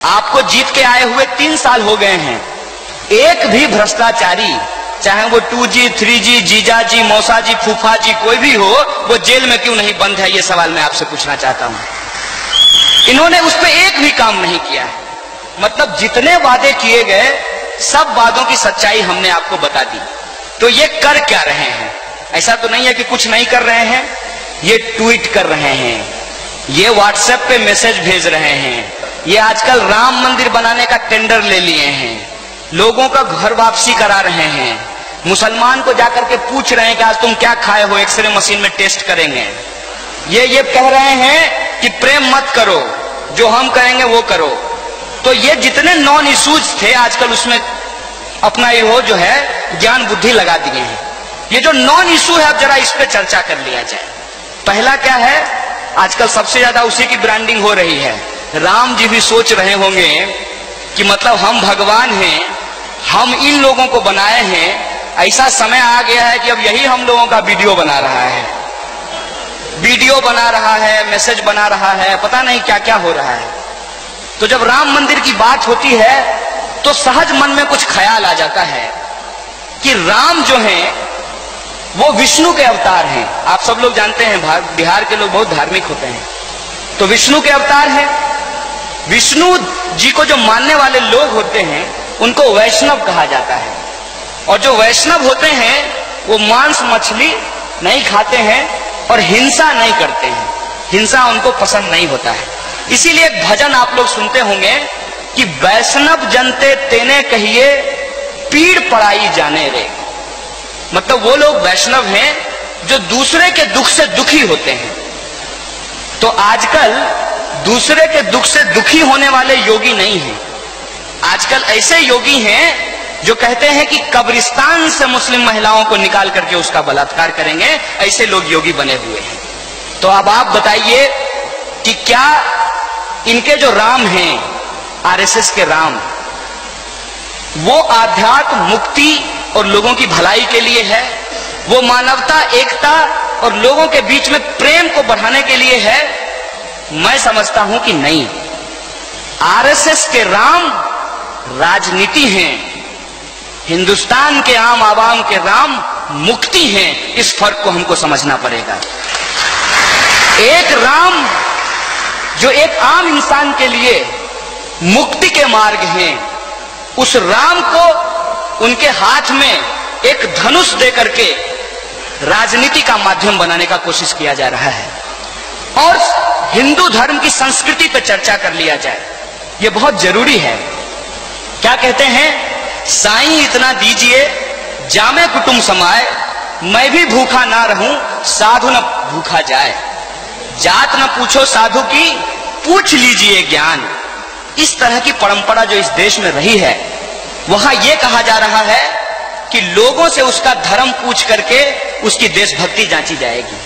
आपको जीत के आए हुए 3 साल हो गए हैं, एक भी भ्रष्टाचारी, चाहे वो 2G, 3G, जीजा जी, मौसा जी, फूफा जी, कोई भी हो, वो जेल में क्यों नहीं बंद है? ये सवाल मैं आपसे पूछना चाहता हूं। इन्होंने उस पर एक भी काम नहीं किया है। मतलब जितने वादे किए गए, सब वादों की सच्चाई हमने आपको बता दी। तो ये कर क्या रहे हैं? ऐसा तो नहीं है कि कुछ नहीं कर रहे हैं। ये ट्वीट कर रहे हैं, ये व्हाट्सएप पे मैसेज भेज रहे हैं, ये आजकल राम मंदिर बनाने का टेंडर ले लिए हैं, लोगों का घर वापसी करा रहे हैं, मुसलमान को जाकर के पूछ रहे हैं कि आज तुम क्या खाए हो, एक्सरे मशीन में टेस्ट करेंगे। ये कह रहे हैं कि प्रेम मत करो, जो हम करेंगे वो करो। तो ये जितने नॉन इश्यूज थे आजकल उसमें अपना ये जो है ज्ञान बुद्धि लगा दिए हैं। ये जो नॉन इश्यू है, अब जरा इस पे चर्चा कर लिया जाए। पहला क्या है? आजकल सबसे ज्यादा उसी की ब्रांडिंग हो रही है। राम जी भी सोच रहे होंगे कि मतलब हम भगवान हैं, हम इन लोगों को बनाए हैं, ऐसा समय आ गया है कि अब यही हम लोगों का वीडियो बना रहा है, वीडियो बना रहा है, मैसेज बना रहा है, पता नहीं क्या क्या हो रहा है। तो जब राम मंदिर की बात होती है तो सहज मन में कुछ ख्याल आ जाता है कि राम जो हैं वो विष्णु के अवतार हैं। आप सब लोग जानते हैं बिहार के लोग बहुत धार्मिक होते हैं, तो विष्णु के अवतार हैं। विष्णु जी को जो मानने वाले लोग होते हैं उनको वैष्णव कहा जाता है, और जो वैष्णव होते हैं वो मांस मछली नहीं खाते हैं और हिंसा नहीं करते हैं, हिंसा उनको पसंद नहीं होता है। इसीलिए एक भजन आप लोग सुनते होंगे कि वैष्णव जनते तेने कहिए पीड़ पड़ाई जाने रे। मतलब वो लोग वैष्णव हैं जो दूसरे के दुख से दुखी होते हैं। तो आजकल दूसरे के दुख से दुखी होने वाले योगी नहीं हैं। आजकल ऐसे योगी हैं जो कहते हैं कि कब्रिस्तान से मुस्लिम महिलाओं को निकाल करके उसका बलात्कार करेंगे। ऐसे लोग योगी बने हुए हैं। तो अब आप बताइए कि क्या इनके जो राम हैं, आरएसएस के राम, वो आध्यात्म मुक्ति और लोगों की भलाई के लिए है? वो मानवता, एकता और लोगों के बीच में प्रेम को बढ़ाने के लिए है? मैं समझता हूं कि नहीं। आरएसएस के राम राजनीति हैं, हिंदुस्तान के आम आवाम के राम मुक्ति हैं। इस फर्क को हमको समझना पड़ेगा। एक राम जो एक आम इंसान के लिए मुक्ति के मार्ग हैं, उस राम को उनके हाथ में एक धनुष देकर के राजनीति का माध्यम बनाने का कोशिश किया जा रहा है। और हिंदू धर्म की संस्कृति पर चर्चा कर लिया जाए, यह बहुत जरूरी है। क्या कहते हैं? साईं इतना दीजिए जामे कुटुंब समाए, मैं भी भूखा ना रहूं साधु न भूखा जाए। जात न पूछो साधु की, पूछ लीजिए ज्ञान। इस तरह की परंपरा जो इस देश में रही है, वहां यह कहा जा रहा है कि लोगों से उसका धर्म पूछ करके उसकी देशभक्ति जांची जाएगी।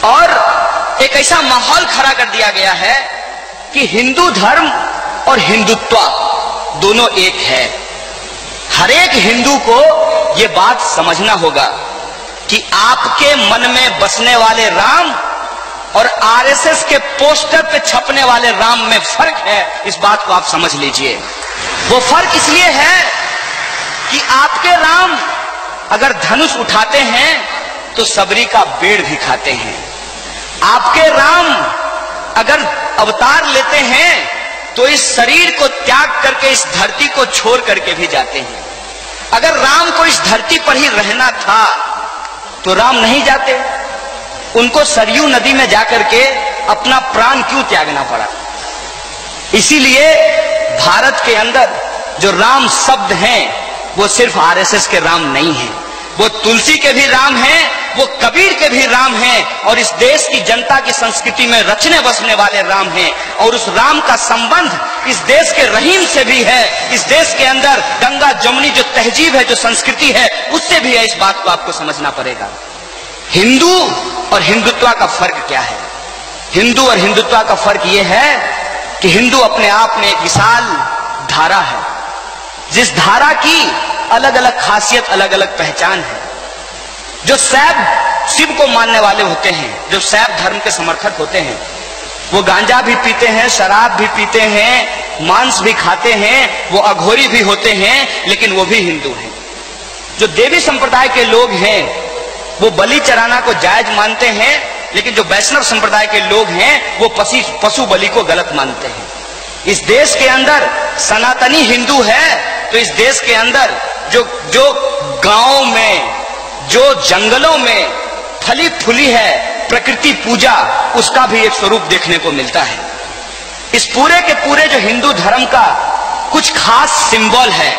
और एक ऐसा माहौल खड़ा कर दिया गया है कि हिंदू धर्म और हिंदुत्व दोनों एक है। हर एक हिंदू को यह बात समझना होगा कि आपके मन में बसने वाले राम और आरएसएस के पोस्टर पे छपने वाले राम में फर्क है। इस बात को आप समझ लीजिए। वो फर्क इसलिए है कि आपके राम अगर धनुष उठाते हैं तो सबरी का बेड़ भी खाते हैं। आपके राम अगर अवतार लेते हैं तो इस शरीर को त्याग करके इस धरती को छोड़ करके भी जाते हैं। अगर राम को इस धरती पर ही रहना था तो राम नहीं जाते। उनको सरयू नदी में जाकर के अपना प्राण क्यों त्यागना पड़ा? इसीलिए भारत के अंदर जो राम शब्द हैं वो सिर्फ आरएसएस के राम नहीं हैं, वो तुलसी के भी राम हैं, वो कबीर के भी राम हैं, और इस देश की जनता की संस्कृति में रचने बसने वाले राम हैं। और उस राम का संबंध इस देश के रहीम से भी है। इस देश के अंदर गंगा जमुनी जो तहजीब है, जो संस्कृति है, उससे भी है। इस बात को आपको समझना पड़ेगा। हिंदू और हिंदुत्व का फर्क क्या है? हिंदू और हिंदुत्व का फर्क यह है कि हिंदू अपने आप में एक विशाल धारा है, जिस धारा की अलग अलग खासियत, अलग अलग पहचान है। जो शैव शिव को मानने वाले होते हैं, जो शैव धर्म के समर्थक होते हैं, वो गांजा भी पीते हैं, शराब भी पीते हैं, मांस भी खाते हैं, वो अघोरी भी होते हैं, लेकिन वो भी हिंदू हैं। जो देवी संप्रदाय के लोग हैं वो बलि चढ़ाना को जायज मानते हैं, लेकिन जो वैष्णव संप्रदाय के लोग हैं वो पशु बलि को गलत मानते हैं। इस देश के अंदर सनातनी हिंदू है तो इस देश के अंदर जो गांवों में, जो जंगलों में फली फूली है प्रकृति पूजा, उसका भी एक स्वरूप देखने को मिलता है। इस पूरे के पूरे जो हिंदू धर्म का कुछ खास सिंबल है,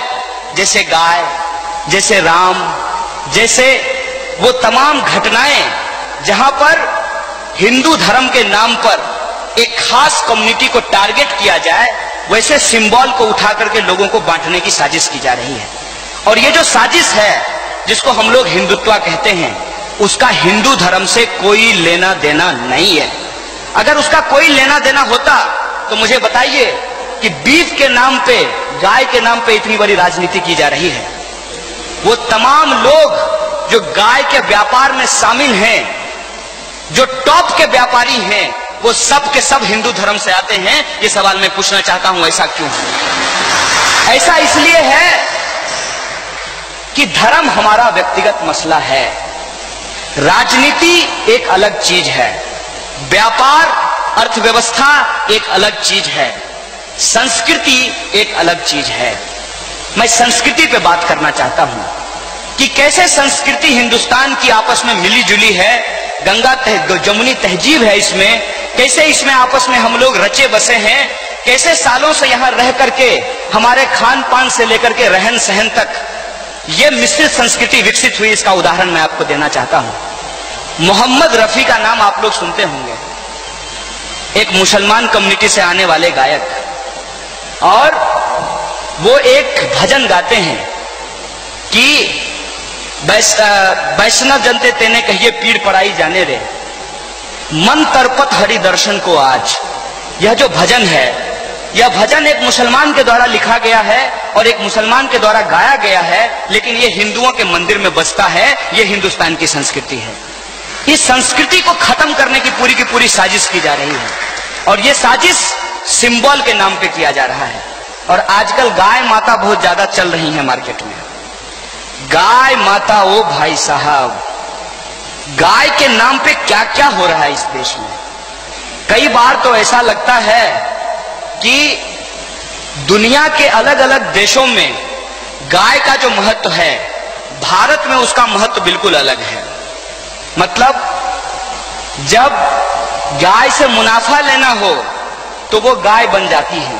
जैसे गाय, जैसे राम, जैसे वो तमाम घटनाएं जहां पर हिंदू धर्म के नाम पर एक खास कम्युनिटी को टारगेट किया जाए, वैसे सिंबल को उठा करके लोगों को बांटने की साजिश की जा रही है। और ये जो साजिश है जिसको हम लोग हिंदुत्व कहते हैं, उसका हिंदू धर्म से कोई लेना देना नहीं है। अगर उसका कोई लेना देना होता तो मुझे बताइए कि बीफ के नाम पे, गाय के नाम पे इतनी बड़ी राजनीति की जा रही है। वो तमाम लोग जो गाय के व्यापार में शामिल हैं, जो टॉप के व्यापारी हैं, वो सब के सब हिंदू धर्म से आते हैं। ये सवाल मैं पूछना चाहता हूं, ऐसा क्यों है? ऐसा इसलिए है कि धर्म हमारा व्यक्तिगत मसला है, राजनीति एक अलग चीज है, व्यापार अर्थव्यवस्था एक अलग चीज है, संस्कृति एक अलग चीज है। मैं संस्कृति पे बात करना चाहता हूं कि कैसे संस्कृति हिंदुस्तान की आपस में मिली जुली है, गंगा जमुनी तहजीब है इसमें, कैसे इसमें आपस में हम लोग रचे बसे हैं, कैसे सालों से यहां रह करके हमारे खान पान से लेकर के रहन सहन तक ये मिश्रित संस्कृति विकसित हुई। इसका उदाहरण मैं आपको देना चाहता हूं। मोहम्मद रफी का नाम आप लोग सुनते होंगे, एक मुसलमान कम्युनिटी से आने वाले गायक, और वो एक भजन गाते हैं कि वैष्णव जनते तेने कहिए पीड़ पड़ाई जाने रे, मन तरपत हरि दर्शन को आज। यह जो भजन है, यह भजन एक मुसलमान के द्वारा लिखा गया है और एक मुसलमान के द्वारा गाया गया है, लेकिन यह हिंदुओं के मंदिर में बजता है। यह हिंदुस्तान की संस्कृति है। इस संस्कृति को खत्म करने की पूरी साजिश की जा रही है, और यह साजिश सिंबल के नाम पे किया जा रहा है। और आजकल गाय माता बहुत ज्यादा चल रही है मार्केट में। गाय माता, ओ भाई साहब, गाय के नाम पे क्या क्या हो रहा है इस देश में। कई बार तो ऐसा लगता है कि दुनिया के अलग अलग देशों में गाय का जो महत्व है, भारत में उसका महत्व बिल्कुल अलग है। मतलब जब गाय से मुनाफा लेना हो तो वो गाय बन जाती है,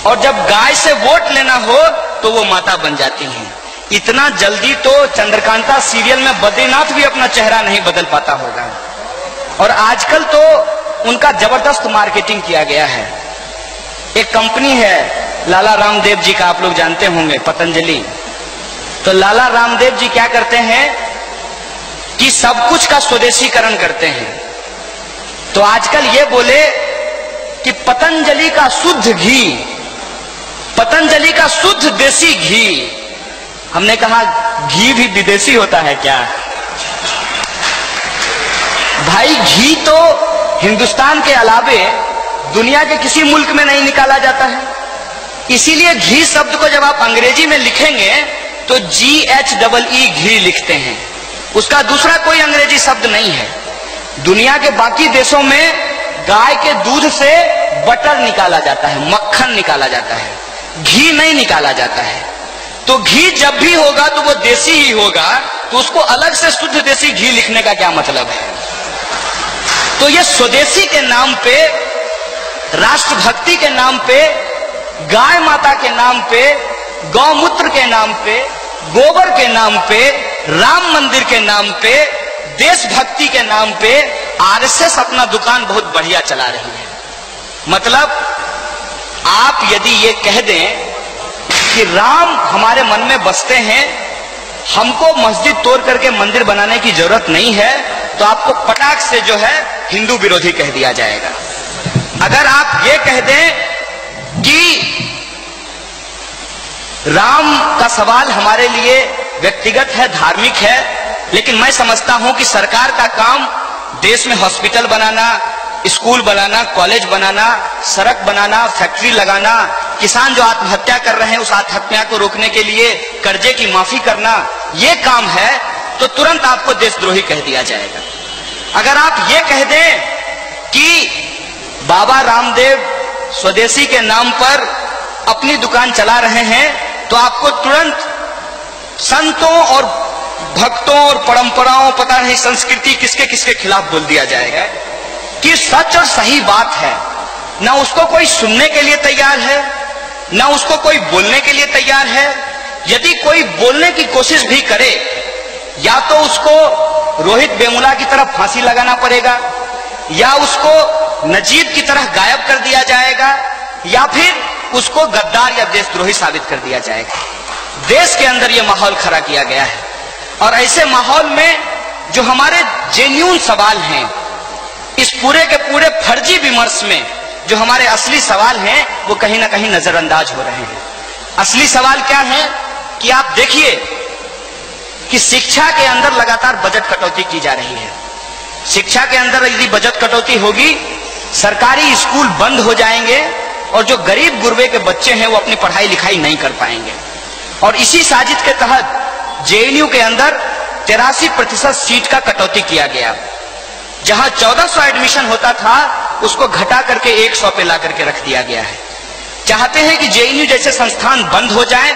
और जब गाय से वोट लेना हो तो वो माता बन जाती हैं। इतना जल्दी तो चंद्रकांता सीरियल में बद्रीनाथ भी अपना चेहरा नहीं बदल पाता होगा। और आजकल तो उनका जबरदस्त मार्केटिंग किया गया है। एक कंपनी है लाला रामदेव जी का, आप लोग जानते होंगे, पतंजलि। तो लाला रामदेव जी क्या करते हैं कि सब कुछ का स्वदेशीकरण करते हैं। तो आजकल ये बोले कि पतंजलि का शुद्ध घी, पतंजलि का शुद्ध देसी घी। हमने कहा घी भी विदेशी होता है क्या? भाई घी तो हिंदुस्तान के अलावे दुनिया के किसी मुल्क में नहीं निकाला जाता है। इसीलिए घी शब्द को जब आप अंग्रेजी में लिखेंगे तो GHEE घी लिखते हैं, उसका दूसरा कोई अंग्रेजी शब्द नहीं है। दुनिया के बाकी देशों में गाय के दूध से बटर निकाला जाता है, मक्खन निकाला जाता है, घी नहीं निकाला जाता है। तो घी जब भी होगा तो वो देसी ही होगा, तो उसको अलग से शुद्ध देसी घी लिखने का क्या मतलब है? तो ये स्वदेशी के नाम पे, राष्ट्रभक्ति के नाम पे, गाय माता के नाम पे, गौमूत्र के नाम पे, गोबर के नाम पे, राम मंदिर के नाम पे, देशभक्ति के नाम पे आरएसएस अपना दुकान बहुत बढ़िया चला रही है। मतलब आप यदि ये कह दें कि राम हमारे मन में बसते हैं, हमको मस्जिद तोड़ करके मंदिर बनाने की जरूरत नहीं है, तो आपको पटाख से जो है हिंदू विरोधी कह दिया जाएगा। अगर आप ये कह दें कि राम का सवाल हमारे लिए व्यक्तिगत है, धार्मिक है, लेकिन मैं समझता हूं कि सरकार का काम देश में हॉस्पिटल बनाना, स्कूल बनाना, कॉलेज बनाना, सड़क बनाना, फैक्ट्री लगाना, किसान जो आत्महत्या कर रहे हैं उस आत्महत्या को रोकने के लिए कर्जे की माफी करना, ये काम है तो तुरंत आपको देशद्रोही कह दिया जाएगा। अगर आप ये कह दें कि बाबा रामदेव स्वदेशी के नाम पर अपनी दुकान चला रहे हैं तो आपको तुरंत संतों और भक्तों और परंपराओं, पता नहीं संस्कृति किसके किसके खिलाफ बोल दिया जाएगा कि सच और सही बात है। ना उसको कोई सुनने के लिए तैयार है, ना उसको कोई बोलने के लिए तैयार है। यदि कोई बोलने की कोशिश भी करे, या तो उसको रोहित वेमुला की तरह फांसी लगाना पड़ेगा, या उसको नजीब की तरह गायब कर दिया जाएगा, या फिर उसको गद्दार या देशद्रोही साबित कर दिया जाएगा। देश के अंदर यह माहौल खड़ा किया गया है और ऐसे माहौल में जो हमारे जेन्युइन सवाल हैं, इस पूरे के पूरे फर्जी विमर्श में जो हमारे असली सवाल हैं वो कहीं ना कहीं नजरअंदाज हो रहे हैं। असली सवाल क्या है कि आप देखिए कि शिक्षा के अंदर लगातार बजट कटौती की जा रही है। शिक्षा के अंदर यदि बजट कटौती होगी, सरकारी स्कूल बंद हो जाएंगे और जो गरीब गुरबे के बच्चे हैं वो अपनी पढ़ाई लिखाई नहीं कर पाएंगे। और इसी साजिश के तहत जेएनयू के अंदर 83% सीट का कटौती किया गया। जहां 1400 एडमिशन होता था उसको घटा करके 100 पे ला करके रख दिया गया है। चाहते हैं कि जेएनयू जैसे संस्थान बंद हो जाए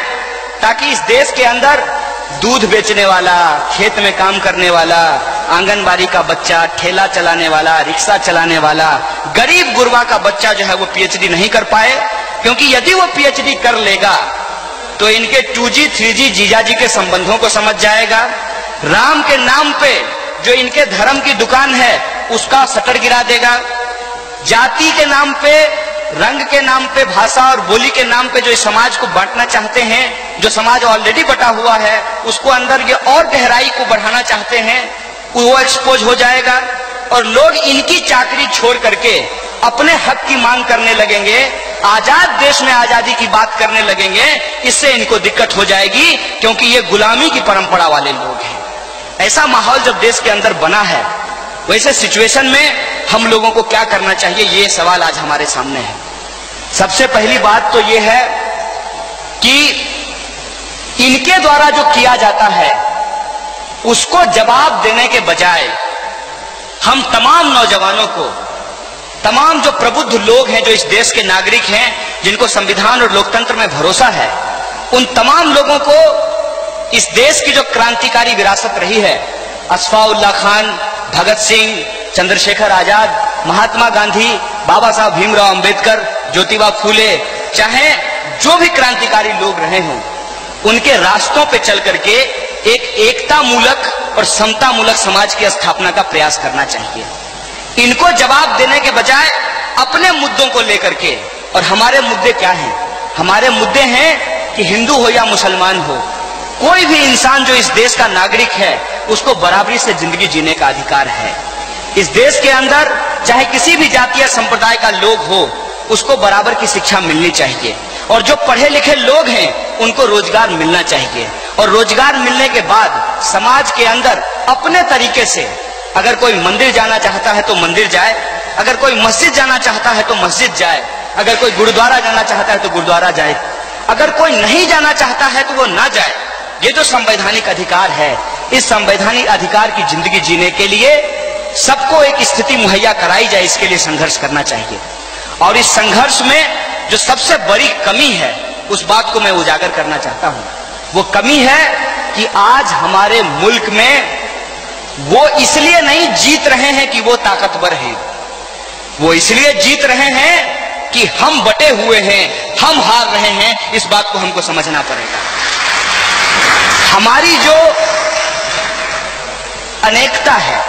ताकि इस देश के अंदर दूध बेचने वाला, खेत में काम करने वाला, आंगनबाड़ी का बच्चा, ठेला चलाने वाला, रिक्शा चलाने वाला, गरीब गुरबा का बच्चा जो है वो पीएचडी नहीं कर पाए। क्योंकि यदि वो पीएचडी कर लेगा तो इनके 2G 3G जीजाजी के संबंधों को समझ जाएगा। राम के नाम पे जो इनके धर्म की दुकान है उसका शटर गिरा देगा। जाति के नाम पे, रंग के नाम पे, भाषा और बोली के नाम पे जो इस समाज को बांटना चाहते हैं, जो समाज ऑलरेडी बटा हुआ है उसको अंदर ये और गहराई को बढ़ाना चाहते हैं, वो एक्सपोज हो जाएगा और लोग इनकी चाकरी छोड़ करके अपने हक की मांग करने लगेंगे, आजाद देश में आजादी की बात करने लगेंगे। इससे इनको दिक्कत हो जाएगी क्योंकि ये गुलामी की परंपरा वाले लोग हैं। ऐसा माहौल जब देश के अंदर बना है, वैसे सिचुएशन में हम लोगों को क्या करना चाहिए, ये सवाल आज हमारे सामने है। सबसे पहली बात तो ये है कि इनके द्वारा जो किया जाता है उसको जवाब देने के बजाय हम तमाम नौजवानों को, तमाम जो प्रबुद्ध लोग हैं, जो इस देश के नागरिक हैं, जिनको संविधान और लोकतंत्र में भरोसा है, उन तमाम लोगों को इस देश की जो क्रांतिकारी विरासत रही है, अशफाउल्लाह खान, भगत सिंह, चंद्रशेखर आजाद, महात्मा गांधी, बाबा साहब भीमराव अंबेडकर, ज्योतिबा फूले, चाहे जो भी क्रांतिकारी लोग रहे हों, उनके रास्तों पे चल करके एक एकता मूलक और समता मूलक समाज की स्थापना का प्रयास करना चाहिए। इनको जवाब देने के बजाय अपने मुद्दों को लेकर के, और हमारे मुद्दे क्या हैं? हमारे मुद्दे हैं कि हिंदू हो या मुसलमान हो, कोई भी इंसान जो इस देश का नागरिक है उसको बराबरी से जिंदगी जीने का अधिकार है। इस देश के अंदर चाहे किसी भी जाति या संप्रदाय का लोग हो, उसको बराबर की शिक्षा मिलनी चाहिए और जो पढ़े लिखे लोग हैं उनको रोजगार मिलना चाहिए। और रोजगार मिलने के बाद समाज के अंदर अपने तरीके से, अगर कोई मंदिर जाना चाहता है तो मंदिर जाए, अगर कोई मस्जिद जाना चाहता है तो मस्जिद जाए, अगर कोई गुरुद्वारा जाना चाहता है तो गुरुद्वारा जाए, अगर कोई नहीं जाना चाहता है तो वो ना जाए। ये जो संवैधानिक अधिकार है, इस संवैधानिक अधिकार की जिंदगी जीने के लिए सबको एक स्थिति मुहैया कराई जाए, इसके लिए संघर्ष करना चाहिए। और इस संघर्ष में जो सबसे बड़ी कमी है उस बात को मैं उजागर करना चाहता हूं। वो कमी है कि आज हमारे मुल्क में वो इसलिए नहीं जीत रहे हैं कि वो ताकतवर हैं, वो इसलिए जीत रहे हैं कि हम बटे हुए हैं, हम हार रहे हैं। इस बात को हमको समझना पड़ेगा। हमारी जो अनेकता है,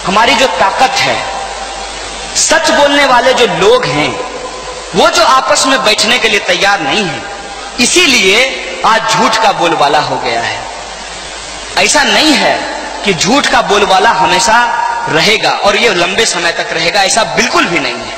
हमारी जो ताकत है, सच बोलने वाले जो लोग हैं वो जो आपस में बैठने के लिए तैयार नहीं है, इसीलिए आज झूठ का बोलबाला हो गया है। ऐसा नहीं है कि झूठ का बोलबाला हमेशा रहेगा और ये लंबे समय तक रहेगा, ऐसा बिल्कुल भी नहीं है।